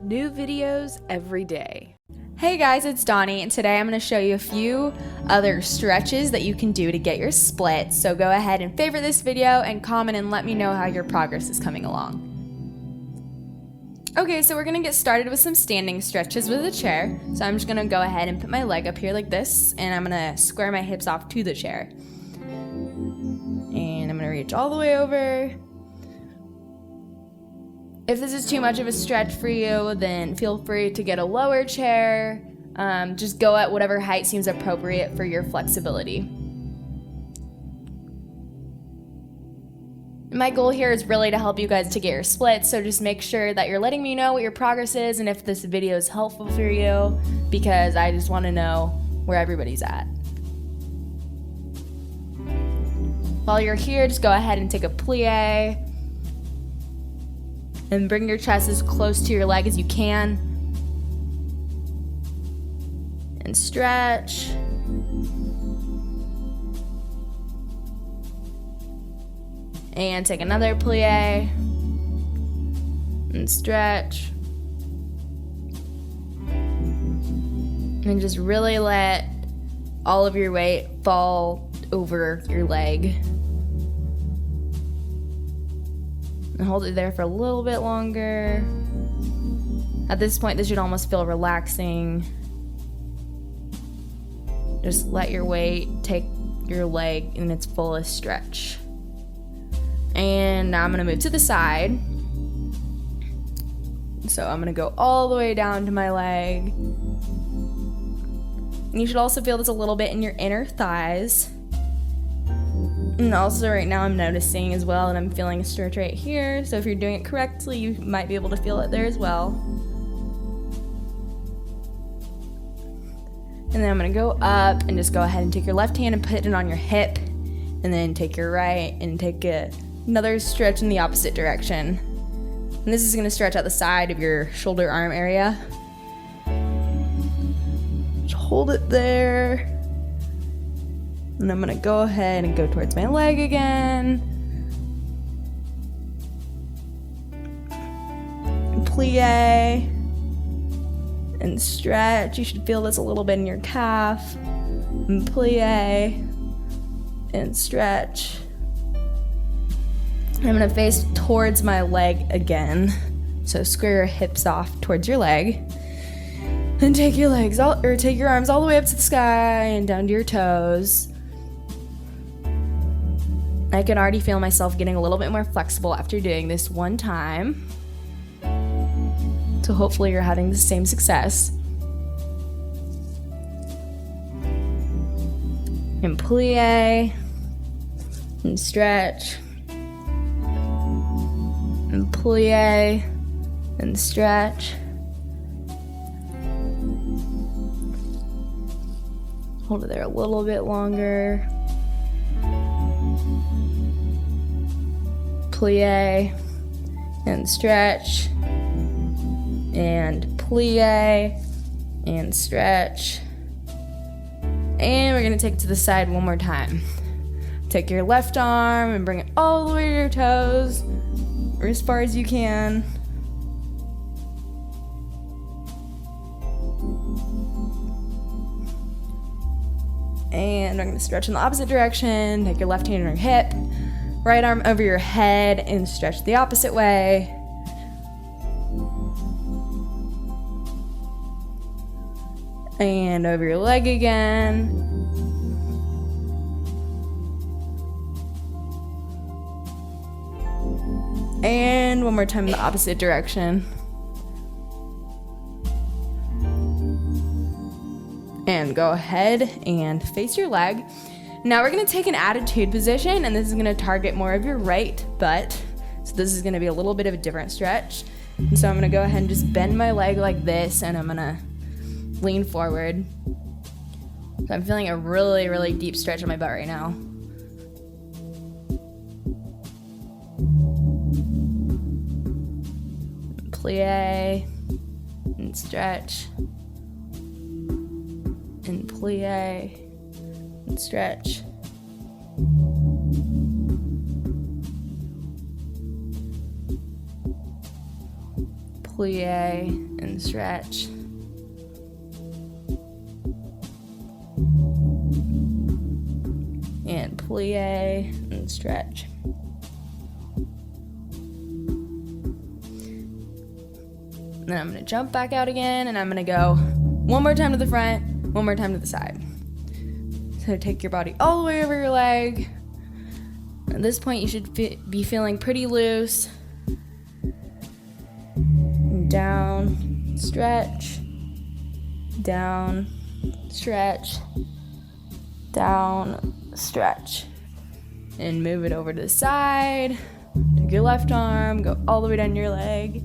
New videos every day. Hey guys, it's Donnie, and today I'm going to show you a few other stretches that you can do to get your splits. So go ahead and favorite this video and comment and let me know how your progress is coming along. Okay, so we're going to get started with some standing stretches with a chair. So I'm just going to go ahead and put my leg up here like this, and I'm going to square my hips off to the chair. And I'm going to reach all the way over. If this is too much of a stretch for you, then feel free to get a lower chair. Just go at whatever height seems appropriate for your flexibility. My goal here is really to help you guys to get your splits, so just make sure that you're letting me know what your progress is and if this video is helpful for you, because I just want to know where everybody's at. While you're here, just go ahead and take a plie and bring your chest as close to your leg as you can and stretch. And take another plie and stretch. And just really let all of your weight fall over your leg. And hold it there for a little bit longer. At this point, this should almost feel relaxing. Just let your weight take your leg in its fullest stretch. And now I'm going to move to the side. So I'm going to go all the way down to my leg. And you should also feel this a little bit in your inner thighs. And also right now I'm noticing as well that I'm feeling a stretch right here. So if you're doing it correctly, you might be able to feel it there as well. And then I'm going to go up and just go ahead and take your left hand and put it on your hip. And then take your right and take another stretch in the opposite direction. And this is going to stretch out the side of your shoulder arm area. Just hold it there. And I'm going to go ahead and go towards my leg again. And plie. And stretch. You should feel this a little bit in your calf. And plie. And stretch. I'm going to face towards my leg again. So square your hips off towards your leg. And take your take your arms all the way up to the sky and down to your toes. I can already feel myself getting a little bit more flexible after doing this one time. So hopefully you're having the same success. And plie. And stretch. And plie. And stretch. Hold it there a little bit longer. Plie and stretch and plie and stretch. And we're going to take it to the side one more time. Take your left arm and bring it all the way to your toes, or as far as you can. And I'm going to stretch in the opposite direction. Take your left hand on your hip. Right arm over your head and stretch the opposite way. And over your leg again. And one more time in the opposite direction. And go ahead and face your leg. Now we're going to take an attitude position, and this is going to target more of your right butt. So this is going to be a little bit of a different stretch. And so I'm going to go ahead and just bend my leg like this, and I'm going to lean forward. So I'm feeling a really, really deep stretch on my butt right now. Plie and stretch. And plie. And stretch. plie and stretch. And plie and stretch. Then I'm going to jump back out again, and I'm going to go one more time to the front, one more time to the side. So take your body all the way over your leg. At this point, you should be feeling pretty loose. Down, stretch, down, stretch, down, stretch. And move it over to the side. Take your left arm, go all the way down your leg.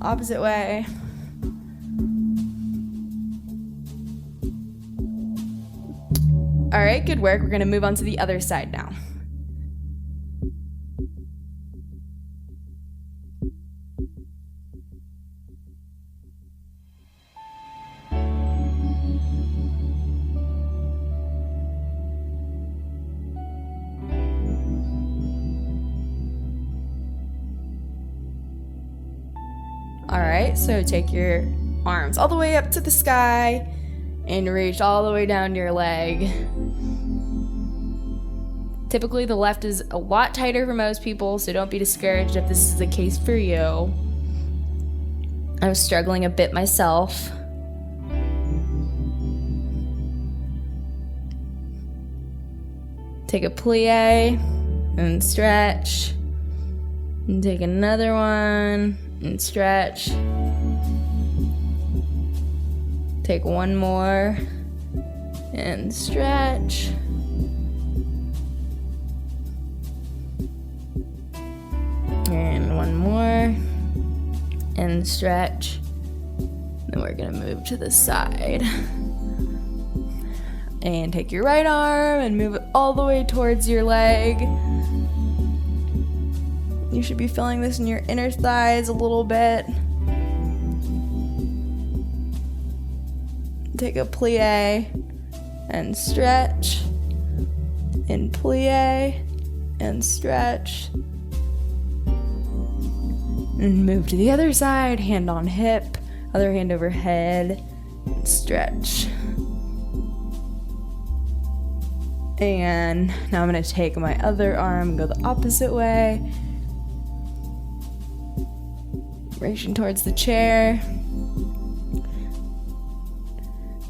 Opposite way. All right, good work. We're gonna move on to the other side now. All right, so take your arms all the way up to the sky and reach all the way down your leg. Typically, the left is a lot tighter for most people, so don't be discouraged if this is the case for you. I was struggling a bit myself. Take a plie and stretch. And take another one and stretch. Take one more and stretch. And one more and stretch. Then we're gonna move to the side. And take your right arm and move it all the way towards your leg. You should be feeling this in your inner thighs a little bit. Take a plie and stretch. And plie and stretch. And move to the other side, hand on hip, other hand over head, and stretch. And now I'm gonna take my other arm, go the opposite way. Reaching towards the chair.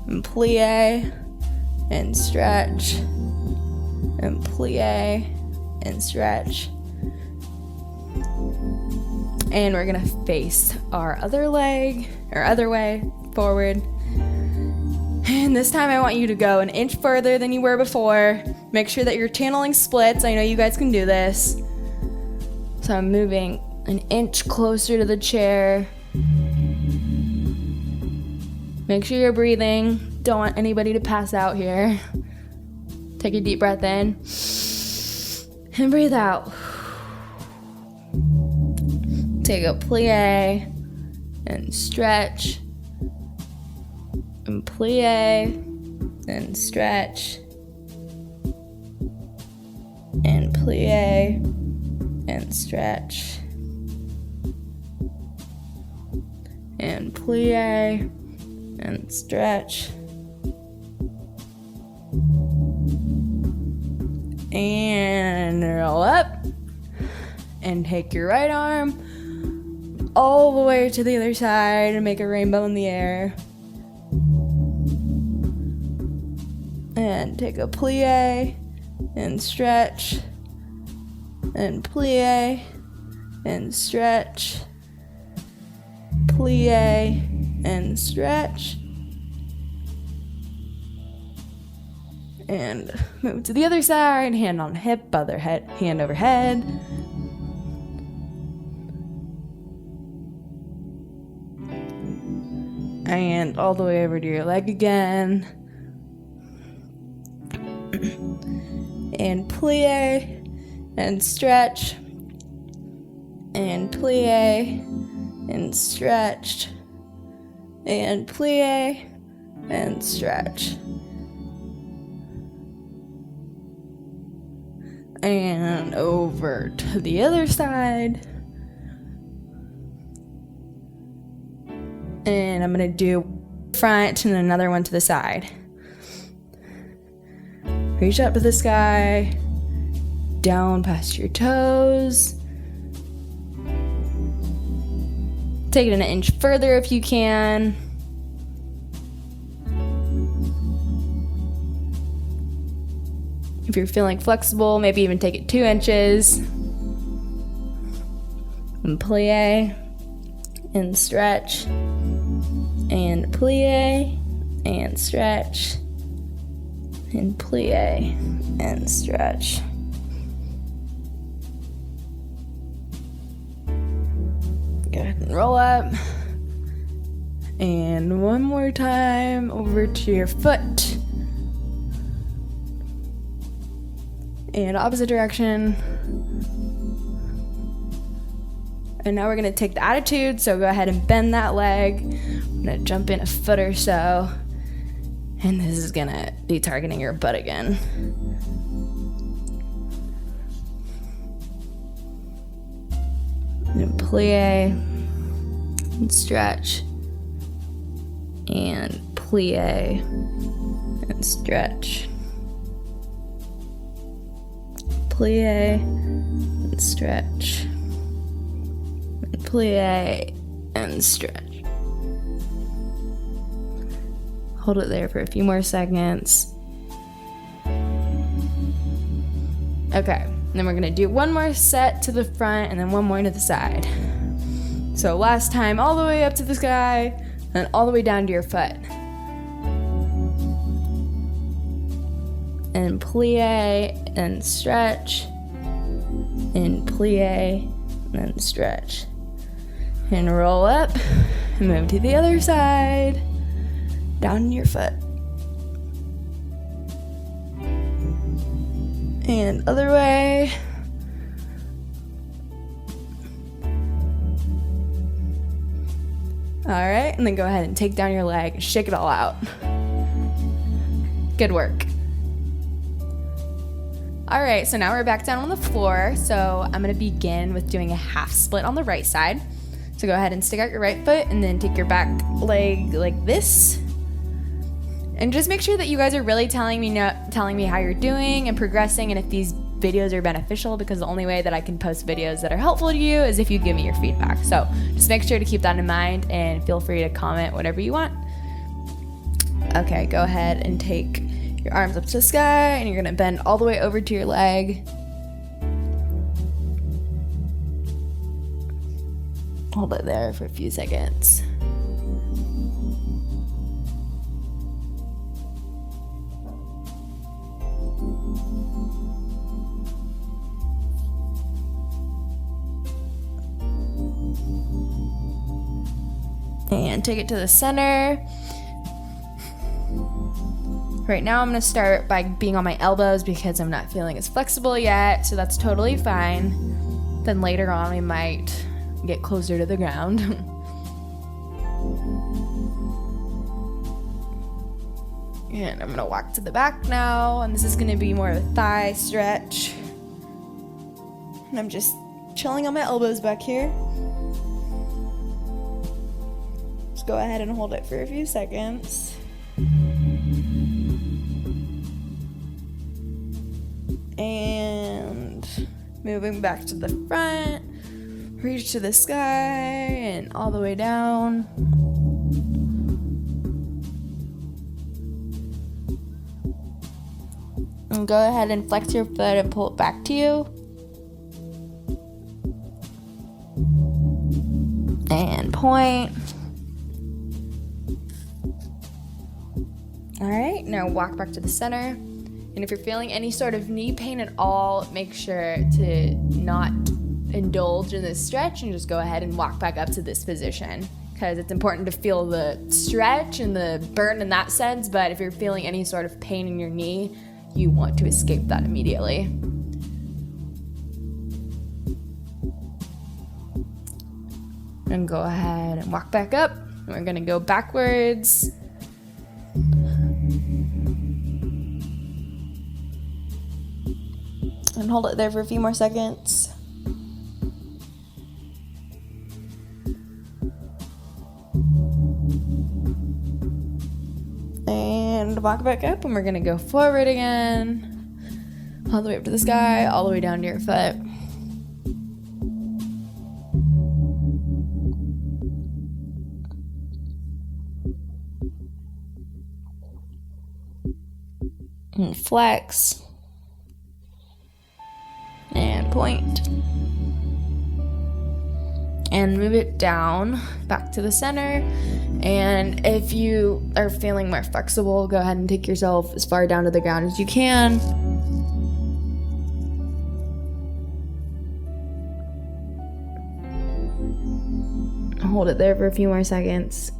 And plie and stretch. And plie and stretch. And we're gonna face our other leg, or other way, forward. And this time I want you to go an inch further than you were before. Make sure that you're channeling splits. I know you guys can do this. So I'm moving an inch closer to the chair. Make sure you're breathing. Don't want anybody to pass out here. Take a deep breath in. And breathe out. Take a plie and stretch. And plie and stretch. And plie and stretch. And plie and stretch. And roll up. And take your right arm all the way to the other side and make a rainbow in the air. And take a plie and stretch. And plie and stretch. Plie and stretch. And move to the other side, hand on hip, other head, hand over head. And all the way over to your leg again. And plie and stretch. And plie and stretch. And plie and stretch. And over to the other side. And I'm gonna do front and another one to the side. Reach up to the sky, down past your toes. Take it an inch further if you can. If you're feeling flexible, maybe even take it 2 inches. And plie, and stretch, and plie, and stretch, and plie, and stretch. Go ahead and roll up. And one more time over to your foot. And opposite direction. And now we're gonna take the attitude, so go ahead and bend that leg. I'm gonna jump in a foot or so. And this is gonna be targeting your butt again. And plie, and stretch, and plie, and stretch. Plie, and stretch. Plie and stretch. Hold it there for a few more seconds. Okay, and then we're gonna do one more set to the front and then one more to the side. So last time, all the way up to the sky, and all the way down to your foot. And plie and stretch, and plie and stretch. And roll up, and move to the other side, down your foot. And other way. All right, and then go ahead and take down your leg, shake it all out. Good work. All right, so now we're back down on the floor. So I'm gonna begin with doing a half split on the right side. So go ahead and stick out your right foot and then take your back leg like this. And just make sure that you guys are really telling me how you're doing and progressing, and if these videos are beneficial, because the only way that I can post videos that are helpful to you is if you give me your feedback. So just make sure to keep that in mind and feel free to comment whatever you want. Okay, go ahead and take your arms up to the sky, and you're gonna bend all the way over to your leg. Hold it there for a few seconds. And take it to the center. Right now I'm gonna start by being on my elbows because I'm not feeling as flexible yet, so that's totally fine. Then later on we might get closer to the ground. And I'm gonna walk to the back now, and this is gonna be more of a thigh stretch. And I'm just chilling on my elbows back here. Just go ahead and hold it for a few seconds. And moving back to the front. Reach to the sky and all the way down. And go ahead and flex your foot and pull it back to you. And point. All right, now walk back to the center. And if you're feeling any sort of knee pain at all, make sure to not indulge in this stretch and just go ahead and walk back up to this position, because it's important to feel the stretch and the burn in that sense. But if you're feeling any sort of pain in your knee, you want to escape that immediately. And go ahead and walk back up. And we're gonna go backwards. And hold it there for a few more seconds. And walk back up, and we're gonna go forward again. All the way up to the sky, all the way down to your foot. And flex. And point. And move it down back to the center. And if you are feeling more flexible, go ahead and take yourself as far down to the ground as you can. Hold it there for a few more seconds.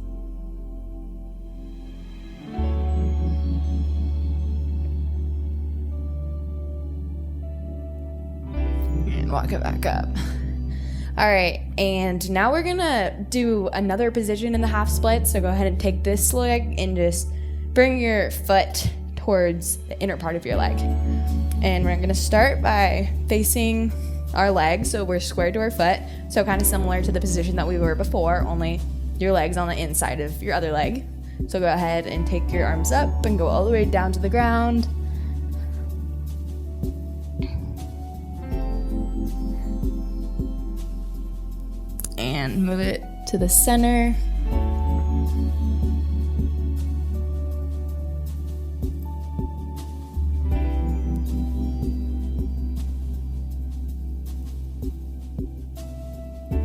And walk it back up. All right, and now we're gonna do another position in the half split. So go ahead and take this leg and just bring your foot towards the inner part of your leg. And we're gonna start by facing our leg, so we're square to our foot. So kind of similar to the position that we were before, only your leg's on the inside of your other leg. So go ahead and take your arms up and go all the way down to the ground. And move it to the center.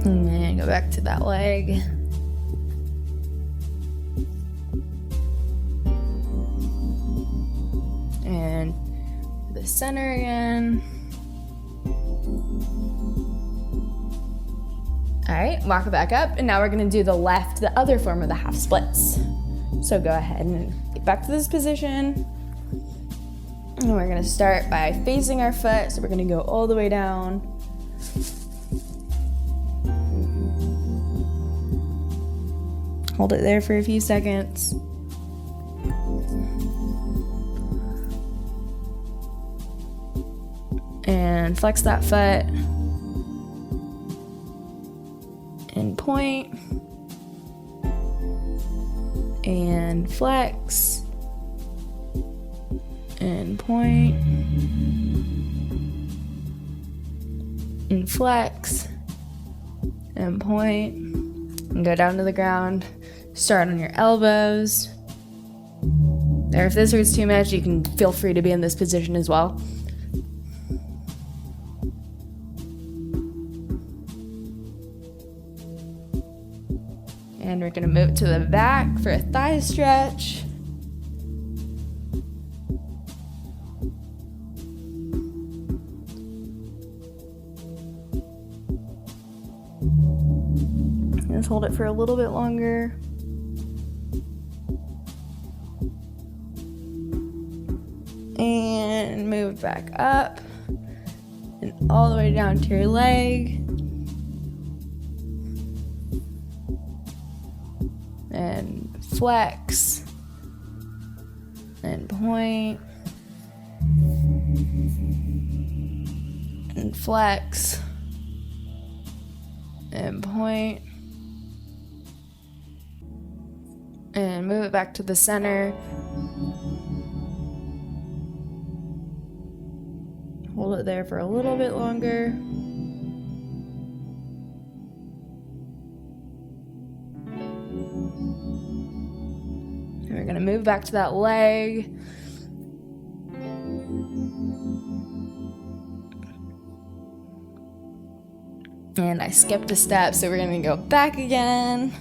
And then go back to that leg. And to the center again. All right, walk it back up, and now we're gonna do the other form of the half splits. So go ahead and get back to this position. And we're gonna start by facing our foot, so we're gonna go all the way down. Hold it there for a few seconds. And flex that foot. And point. And flex. And point. And flex. And point. And go down to the ground. Start on your elbows. Or if this hurts too much, you can feel free to be in this position as well. And we're gonna move to the back for a thigh stretch. Just hold it for a little bit longer. And move back up. And all the way down to your leg. And flex. And point. And flex. And point. And move it back to the center. Hold it there for a little bit longer. And we're gonna move back to that leg. And I skipped a step, so we're gonna go back again.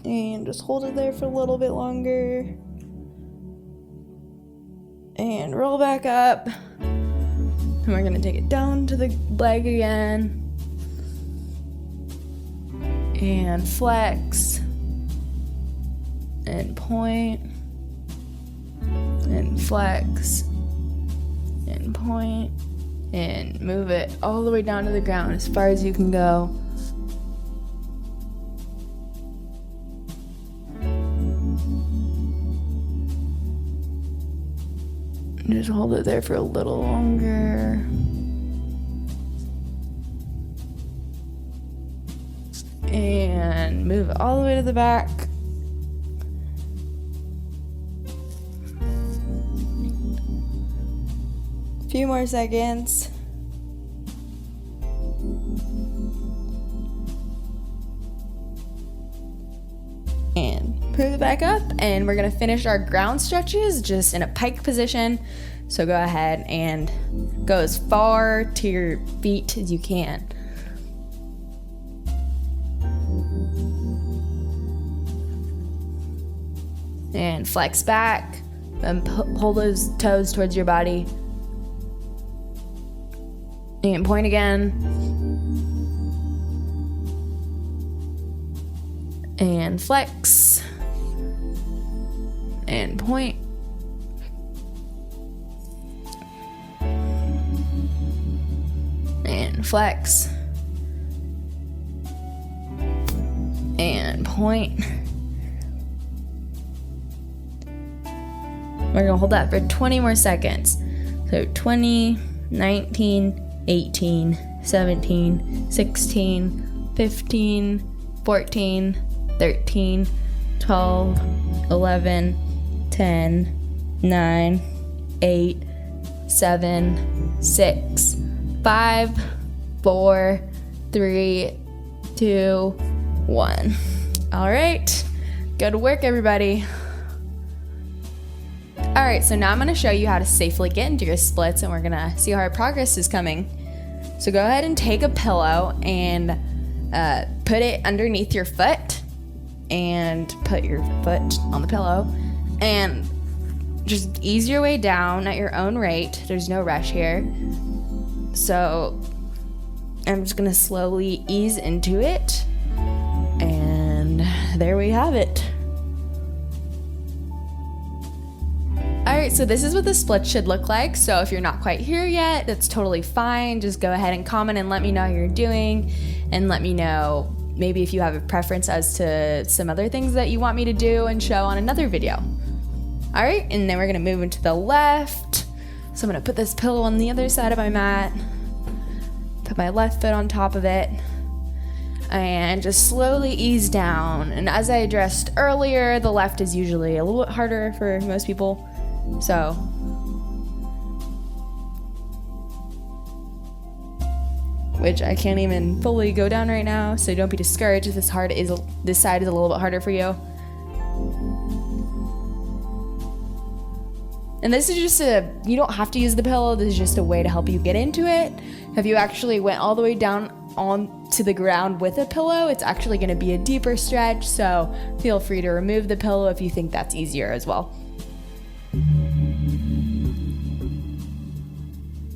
And just hold it there for a little bit longer. And roll back up. And we're gonna take it down to the leg again. And flex. And point. And flex. And point. And move it all the way down to the ground as far as you can go. Just hold it there for a little longer. And move it all the way to the back. A few more seconds. And move it back up, and we're gonna finish our ground stretches just in a pike position. So go ahead and go as far to your feet as you can. And flex back, and pull those toes towards your body. And point again. And flex. And point. And flex. And point. We're gonna hold that for 20 more seconds. So 20, 19, 18, 17, 16, 15, 14, 13, 12, 11, 10, 9, 8, 7, 6, 5, 4, 3, 2, 1. All right, good work, everybody. All right, so now I'm gonna show you how to safely get into your splits, and we're gonna see how our progress is coming. So go ahead and take a pillow and put it underneath your foot, and put your foot on the pillow, and just ease your way down at your own rate. There's no rush here. So I'm just gonna slowly ease into it, and there we have it. Alright, so this is what the split should look like. So if you're not quite here yet, that's totally fine. Just go ahead and comment and let me know how you're doing, and let me know maybe if you have a preference as to some other things that you want me to do and show on another video. Alright, and then we're gonna move into the left. So I'm gonna put this pillow on the other side of my mat, put my left foot on top of it, and just slowly ease down. And as I addressed earlier, the left is usually a little bit harder for most people. So which I can't even fully go down right now, so don't be discouraged if this side is a little bit harder for you. And this is just you don't have to use the pillow, this is just a way to help you get into it. If you actually went all the way down onto the ground with a pillow, it's actually gonna be a deeper stretch, so feel free to remove the pillow if you think that's easier as well.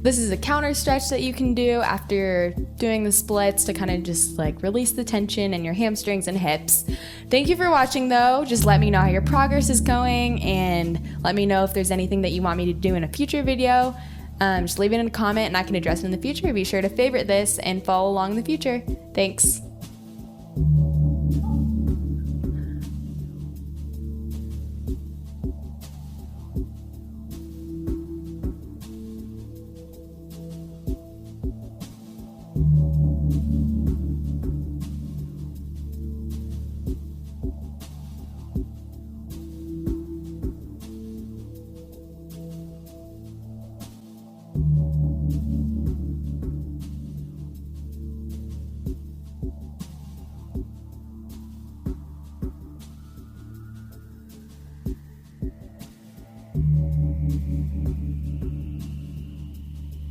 This is a counter stretch that you can do after doing the splits to kind of just like release the tension in your hamstrings and hips. Thank you for watching though. Just let me know how your progress is going, and let me know if there's anything that you want me to do in a future video. Just leave it in a comment and I can address it in the future. Be sure to favorite this and follow along in the future. Thanks.